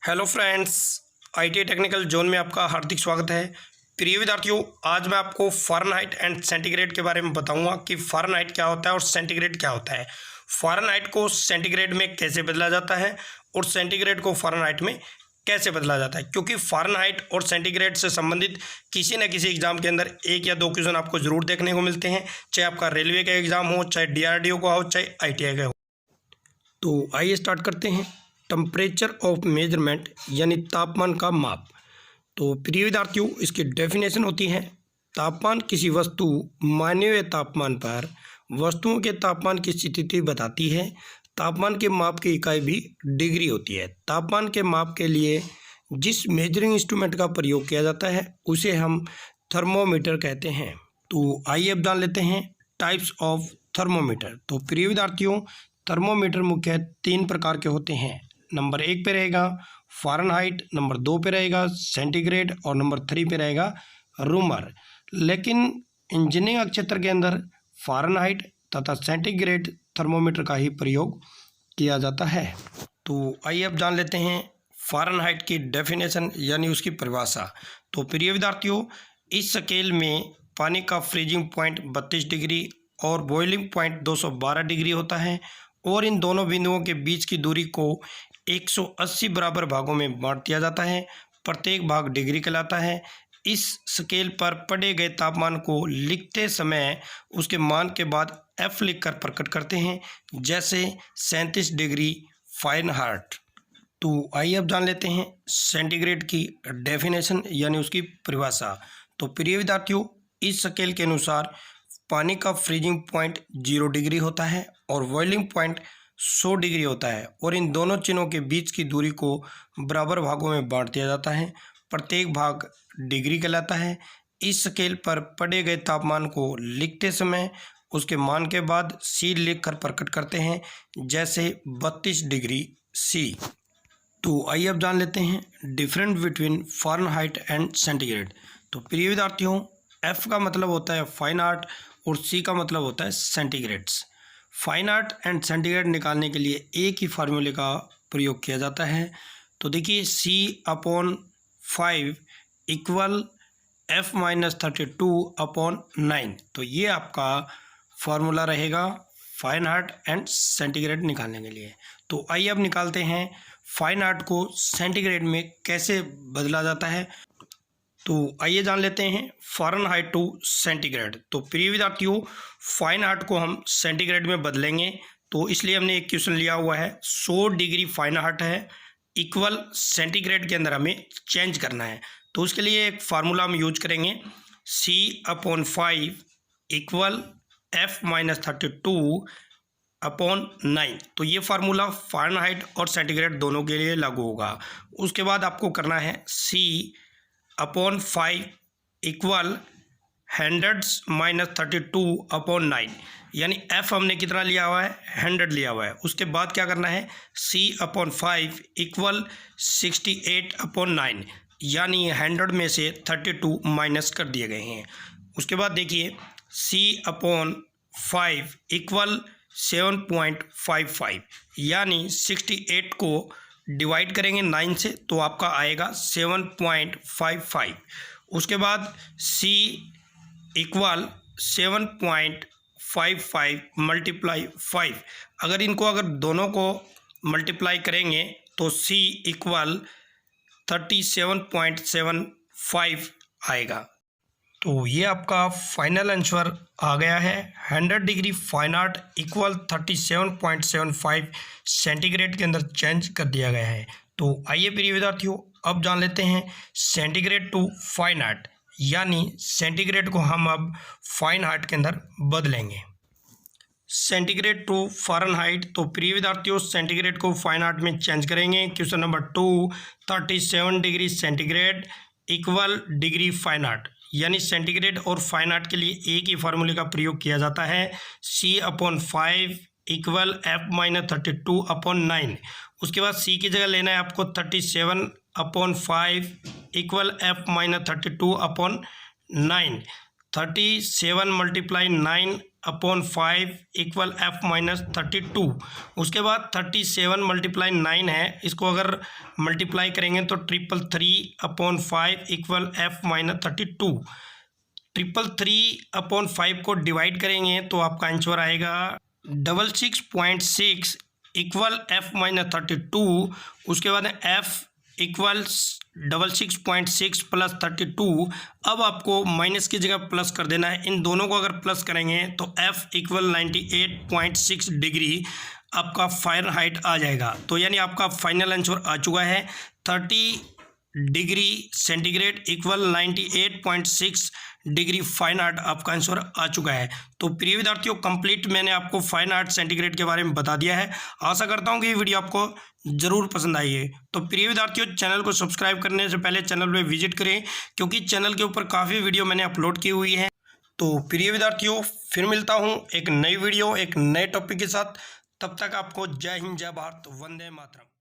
Hello friends, IT technical zone में आपका हार्दिक स्वागत है। प्रिय विद्यार्थियों, आज मैं आपको फ़ारेनहाइट एंड सेंटीग्रेड के बारे में बताऊंगा कि फ़ारेनहाइट क्या होता है और सेंटीग्रेड क्या होता है। फ़ारेनहाइट को सेंटीग्रेड में कैसे बदला जाता है और सेंटीग्रेड को फ़ारेनहाइट में कैसे बदला जाता है, क्योंकि फ़ारेनहाइट और सेंटीग्रेड से संबंधित किसी न किसी एग्जाम के अंदर एक या दो क्वेश्चन आपको जरूर देखने को मिलते हैं, चाहे आपका रेलवे का एग्जाम हो, चाहे DRDO का हो, चाहे ITI का हो। तो आइए स्टार्ट करते हैं। टेम्परेचर ऑफ मेजरमेंट यानी तापमान का माप। तो प्रिय विद्यार्थियों, इसकी डेफिनेशन होती है, तापमान किसी वस्तु मानवीय तापमान पर वस्तुओं के तापमान की स्थिति बताती है। तापमान के माप की इकाई भी डिग्री होती है। तापमान के माप के लिए जिस मेजरिंग इंस्ट्रूमेंट का प्रयोग किया जाता है उसे हम थर्मोमीटर कहते हैं। तो आइए अब जान लेते हैं टाइप्स ऑफ थर्मोमीटर। तो प्रिय विद्यार्थियों, थर्मोमीटर मुख्य 3 प्रकार के होते हैं। नंबर 1 पे रहेगा फ़ारेनहाइट, नंबर 2 पे रहेगा सेंटीग्रेड और नंबर 3 पे रहेगा रूमर। लेकिन इंजीनियरिंग क्षेत्र के अंदर फ़ारेनहाइट तथा सेंटीग्रेड थर्मोमीटर का ही प्रयोग किया जाता है। तो आइए अब जान लेते हैं फ़ारेनहाइट की डेफिनेशन यानी उसकी परिभाषा। तो प्रिय विद्यार्थियों, इस स्केल में पानी का फ्रीजिंग पॉइंट 32 डिग्री और बॉइलिंग पॉइंट 212 डिग्री होता है और इन दोनों बिंदुओं के बीच की दूरी को 180 बराबर भागों में बांट दिया जाता है। प्रत्येक भाग डिग्री कहलाता है। इस स्केल पर पढ़े गए तापमान को लिखते समय उसके मान के बाद F लिखकर प्रकट करते हैं, जैसे 37 डिग्री फ़ारेनहाइट। तो आइए अब जान लेते हैं सेंटीग्रेड की डेफिनेशन यानी उसकी परिभाषा। तो प्रिय विद्यार्थियों, इस स्केल के अनुसार पानी का फ्रीजिंग पॉइंट 0 डिग्री होता है और बॉइलिंग पॉइंट 100 डिग्री होता है और इन दोनों चिन्हों के बीच की दूरी को बराबर भागों में बांट दिया जाता है। प्रत्येक भाग डिग्री कहलाता है। इस स्केल पर पढ़े गए तापमान को लिखते समय उसके मान के बाद C लिखकर प्रकट करते हैं, जैसे 32 डिग्री C। तो आइए अब जान लेते हैं different between Fahrenheit and centigrade. तो प्रिय विद्यार्थियों, F का मतलब होता है फ़ारेनहाइट और C का मतलब होता है सेंटीग्रेड्स। फ़ारेनहाइट एंड सेंटीग्रेड निकालने के लिए एक ही फार्मूले का प्रयोग किया जाता है। तो देखिए, C/5 इक्वल F-32/9। तो ये आपका फार्मूला रहेगा फ़ारेनहाइट एंड सेंटीग्रेड निकालने के लिए। तो आइए अब निकालते हैं फ़ारेनहाइट को सेंटीग्रेड में कैसे बदला जाता है। तो आइए जान लेते हैं फ़ारेनहाइट टू सेंटीग्रेड। तो प्रिय विद्यार्थियों, फ़ारेनहाइट को हम सेंटीग्रेड में बदलेंगे, तो इसलिए हमने एक क्वेश्चन लिया हुआ है 100 डिग्री फ़ारेनहाइट है इक्वल सेंटीग्रेड के अंदर हमें चेंज करना है। तो उसके लिए एक फार्मूला हम यूज करेंगे, C/5 इक्वल F-32/9। तो ये फार्मूला फ़ारेनहाइट और सेंटीग्रेड दोनों के लिए लागू होगा। उसके बाद आपको करना है C/5 इक्वल 100-32/9, यानी F हमने कितना लिया हुआ है, 100 लिया हुआ है। उसके बाद क्या करना है, C/5 इक्वल 68/9, यानी 100 में से 32 माइनस कर दिए गए हैं। उसके बाद देखिए, C/5 इक्वल 7.55, यानी 68 को डिवाइड करेंगे 9 से तो आपका आएगा 7.55। उसके बाद C इक्वल 7.55 मल्टीप्लाई 5, अगर दोनों को मल्टीप्लाई करेंगे तो C इक्वल 37.75 आएगा। तो ये आपका फाइनल आंसर आ गया है। 100 डिग्री फ़ारेनहाइट इक्वल 37.75 सेंटीग्रेड के अंदर चेंज कर दिया गया है। तो आइए प्रिय विद्यार्थियों, अब जान लेते हैं सेंटीग्रेड टू फ़ारेनहाइट, यानी सेंटीग्रेड को हम अब फ़ारेनहाइट के अंदर बदलेंगे। Centigrade to Fahrenheit. तो प्रिय विद्यार्थियों, सेंटीग्रेड को फ़ारेनहाइट में चेंज करेंगे। Question number 2, 37 degree centigrade equal degree Fahrenheit, यानी सेंटीग्रेड और फ़ारेनहाइट के लिए एक ही फार्मूले का प्रयोग किया जाता है, C/5 इक्वल F-32/9। उसके बाद C की जगह लेना है आपको 37/5 equal F-32/9। 37 multiply 9 upon 5 equal F minus 32। उसके बाद 37 मल्टीप्लाई 9 है, इसको अगर मल्टीप्लाई करेंगे तो 333 upon 5 equal F minus 32। 333 upon 5 को डिवाइड करेंगे तो आपका आंसर आएगा 66.6 इक्वल F माइनस 32। उसके बाद F इक्वल्स 66.6 प्लस 32। अब आपको माइनस की जगह प्लस कर देना है। इन दोनों को अगर प्लस करेंगे तो F इक्वल 98.6 डिग्री आपका फ़ारेनहाइट आ जाएगा। तो यानी आपका फाइनल आंसर आ चुका है 30 degree centigrade equal 98.6 degree Fahrenheit आपका आंसर आ चुका है। तो प्रिय विद्यार्थियों, कंप्लीट मैंने आपको फ़ारेनहाइट सेंटीग्रेड के बारे में बता दिया है। आशा करता हूँ कि ये वीडियो आपको ज़रूर पसंद आई है। तो प्रिय विद्यार्थियों, चैनल को सब्सक्राइब करने से पहले चैनल पर विजिट करें, क्योंकि चैनल के ऊपर काफ़ी वीडियो मैंने अपलोड की हुई है। तो प्रिय विद्यार्थियों, फिर मिलता हूँ एक नई वीडियो एक नए टॉपिक के साथ। तब तक आपको जय हिंद, जय भारत, वंदे मातरम।